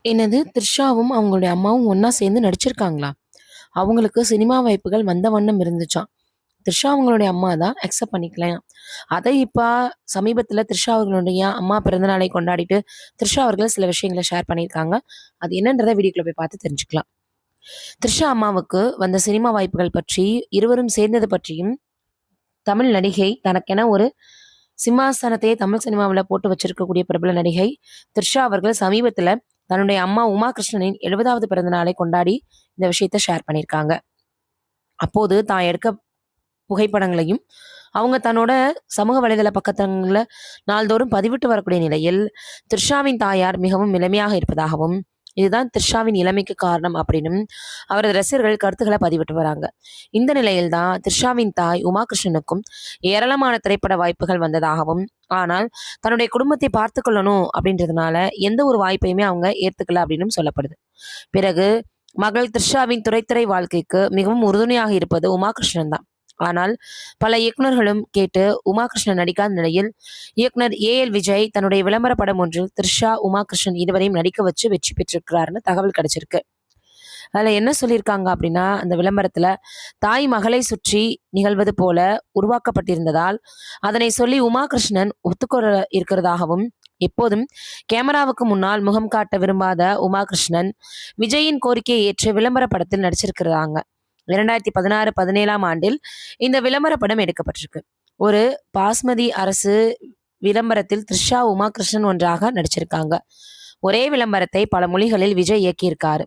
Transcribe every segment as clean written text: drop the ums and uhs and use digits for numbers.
என்னது த்ரிஷாவும் அவங்களுடைய அம்மாவும் ஒண்ணா சேர்ந்து நடிச்சிருக்காங்களா? அவங்களுக்கு சினிமா வாய்ப்புகள் வந்த வண்ணம் இருந்துச்சாம். த்ரிஷா அவங்களுடைய அம்மா தான் அக்செப்ட் பண்ணிக்கலையாம். அதை இப்ப சமீபத்தில த்ரிஷா அவர்களுடைய அம்மா பிறந்தநாளை கொண்டாடிட்டு, த்ரிஷா அவர்கள் சில விஷயங்கள ஷேர் பண்ணியிருக்காங்க. அது என்னன்றத வீடியோக்குள்ள போய் பார்த்து தெரிஞ்சுக்கலாம். த்ரிஷா அம்மாவுக்கு வந்த சினிமா வாய்ப்புகள் பற்றி, இருவரும் சேர்ந்தது பற்றியும், தமிழ் நடிகை தனக்கென ஒரு சிம்மாசனத்தையே தமிழ் சினிமாவுல போட்டு வச்சிருக்கக்கூடிய பிரபல நடிகை த்ரிஷா அவர்கள் சமீபத்தில தன்னுடைய அம்மா உமா கிருஷ்ணனின் 70வது பிறந்த நாளை கொண்டாடி இந்த விஷயத்த ஷேர் பண்ணியிருக்காங்க. அப்போது தான் எடுக்க புகைப்படங்களையும் அவங்க தன்னோட சமூக வலைதள பக்கத்துல நாள்தோறும் பதிவிட்டு வரக்கூடிய நிலையில் த்ரிஷாவின் தாயார் மிகவும் இளமையாக இருப்பதாகவும் இதுதான் த்ரிஷாவின் இளமைக்கு காரணம் அப்படின்னும் அவரது ரசிகர்கள் கருத்துக்களை பதிவிட்டு வராங்க. இந்த நிலையில்தான் த்ரிஷாவின் தாய் உமா கிருஷ்ணனுக்கும் ஏராளமான திரைப்பட வாய்ப்புகள் வந்ததாகவும், ஆனால் தன்னுடைய குடும்பத்தை பார்த்து கொள்ளணும் அப்படின்றதுனால எந்த ஒரு வாய்ப்பையுமே அவங்க ஏத்துக்கல அப்படின்னு சொல்லப்படுது. பிறகு மகள் த்ரிஷாவின் துறைத்துறை வாழ்க்கைக்கு மிகவும் உறுதுணையாக இருப்பது உமா கிருஷ்ணன் தான். ஆனால் பல இயக்குனர்களும் கேட்டு உமா கிருஷ்ணன் நடிக்காத நிலையில் இயக்குனர் ஏஎல் விஜய் தன்னுடைய விளம்பர படம் ஒன்றில் த்ரிஷா உமா கிருஷ்ணன் இருவரையும் நடிக்க வச்சு வெற்றி பெற்றிருக்கிறாருன்னு தகவல் கிடைச்சிருக்கு. அதுல என்ன சொல்லியிருக்காங்க அப்படின்னா, அந்த விளம்பரத்துல தாய் மகளை சுற்றி நிகழ்வது போல உருவாக்கப்பட்டிருந்ததால் அதனை சொல்லி உமா கிருஷ்ணன் ஒத்துக்கொள்ள இருக்கிறதாகவும், எப்போதும் கேமராவுக்கு முன்னால் முகம் காட்ட விரும்பாத உமா கிருஷ்ணன் விஜயின் கோரிக்கையை ஏற்று விளம்பர படத்தில் நடிச்சிருக்கிறாங்க. 2016-17ஆம் ஆண்டில் இந்த விளம்பர படம் எடுக்கப்பட்டிருக்கு. ஒரு பாஸ்மதி அரசு விளம்பரத்தில் த்ரிஷா உமா கிருஷ்ணன் ஒன்றாக நடிச்சிருக்காங்க. ஒரே விளம்பரத்தை பல மொழிகளில் விஜய் இயக்கியிருக்காரு.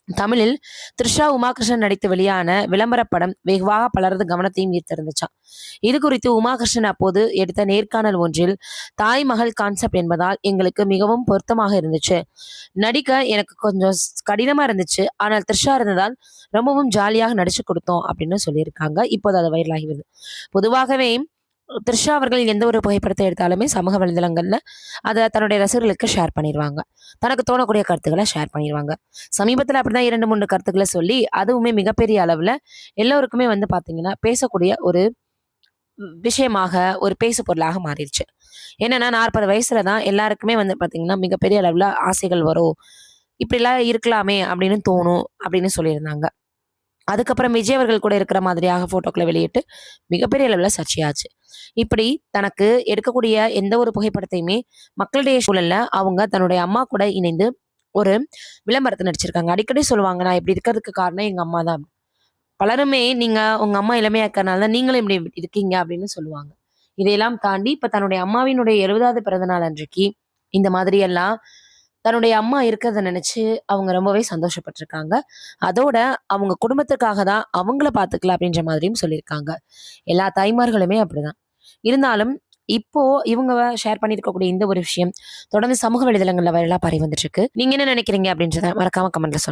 தமிழில் த்ரிஷா உமாகிருஷ்ணன் நடித்து வெளியான விளம்பர படம் வெகுவாக பலரது கவனத்தையும் ஈர்த்திருந்துச்சாம். இது குறித்து உமாகிருஷ்ணன் அப்போது எடுத்த நேர்காணல் ஒன்றில் தாய் மகள் கான்செப்ட் என்பதால் எங்களுக்கு மிகவும் பொருத்தமாக இருந்துச்சு. நடிக்க எனக்கு கொஞ்சம் கடினமா இருந்துச்சு. ஆனால் த்ரிஷா இருந்ததால் ரொம்பவும் ஜாலியாக நடிச்சு கொடுத்தோம் அப்படின்னு சொல்லியிருக்காங்க. இப்போது அது வைரலாகி வருது. பொதுவாகவே த்ரிஷா அவர்கள் எந்த ஒரு புகைப்படத்தை எடுத்தாலுமே சமூக வலைதளங்கள்ல அதை தன்னுடைய ரசிகர்களுக்கு ஷேர் பண்ணிடுவாங்க. தனக்கு தோணக்கூடிய கருத்துக்களை ஷேர் பண்ணிடுவாங்க. சமீபத்தில் அப்படிதான் 2-3 கருத்துக்களை சொல்லி அதுவுமே மிகப்பெரிய அளவில் எல்லோருக்குமே வந்து பார்த்தீங்கன்னா பேசக்கூடிய ஒரு விஷயமாக ஒரு பேசு பொருளாக மாறிடுச்சு. என்னன்னா 40 வயசுல தான் எல்லாருக்குமே வந்து பார்த்தீங்கன்னா மிகப்பெரிய அளவில் ஆசைகள் வரும், இப்படிலாம் இருக்கலாமே அப்படின்னு தோணும் அப்படின்னு சொல்லியிருந்தாங்க. அதுக்கப்புறம் விஜய் அவர்கள் கூட இருக்கிற மாதிரியாக போட்டோக்களை வெளியிட்டு மிகப்பெரிய அளவில் சர்ச்சையாச்சு. இப்படி தனக்கு எடுக்கக்கூடிய எந்த ஒரு புகைப்படத்தையுமே மக்களுடைய சூழல்ல அவங்க தன்னுடைய அம்மா கூட இணைந்து ஒரு விளம்பரத்தை நடிச்சிருக்காங்க. அடிக்கடி சொல்லுவாங்க, நான் இப்படி இருக்கிறதுக்கு காரணம் எங்க அம்மா தான். பலருமே நீங்க உங்க அம்மா இளமையா இருக்கறனால தான் நீங்களும் இப்படி இருக்கீங்க அப்படின்னு சொல்லுவாங்க. இதையெல்லாம் தாண்டி இப்ப தன்னுடைய அம்மாவினுடைய 70வது பிறந்த நாள் அன்றைக்கு இந்த மாதிரி எல்லாம் தன்னுடைய அம்மா இருக்கிறத நினைச்சு அவங்க ரொம்பவே சந்தோஷப்பட்டிருக்காங்க. அதோட அவங்க குடும்பத்துக்காக தான் அவங்கள பார்த்துக்கலாம் அப்படின்ற மாதிரியும் சொல்லியிருக்காங்க. எல்லா தாய்மார்களுமே அப்படிதான். இருந்தாலும் இப்போ இவங்க ஷேர் பண்ணியிருக்கக்கூடிய இந்த ஒரு விஷயம் தொடர்ந்து சமூக வலைதளங்கள்ல வைரலா பரவி வந்துட்டு இருக்கு. நீங்க என்ன நினைக்கிறீங்க அப்படின்றத மறக்காம கமெண்ட்ல சொல்லுங்க.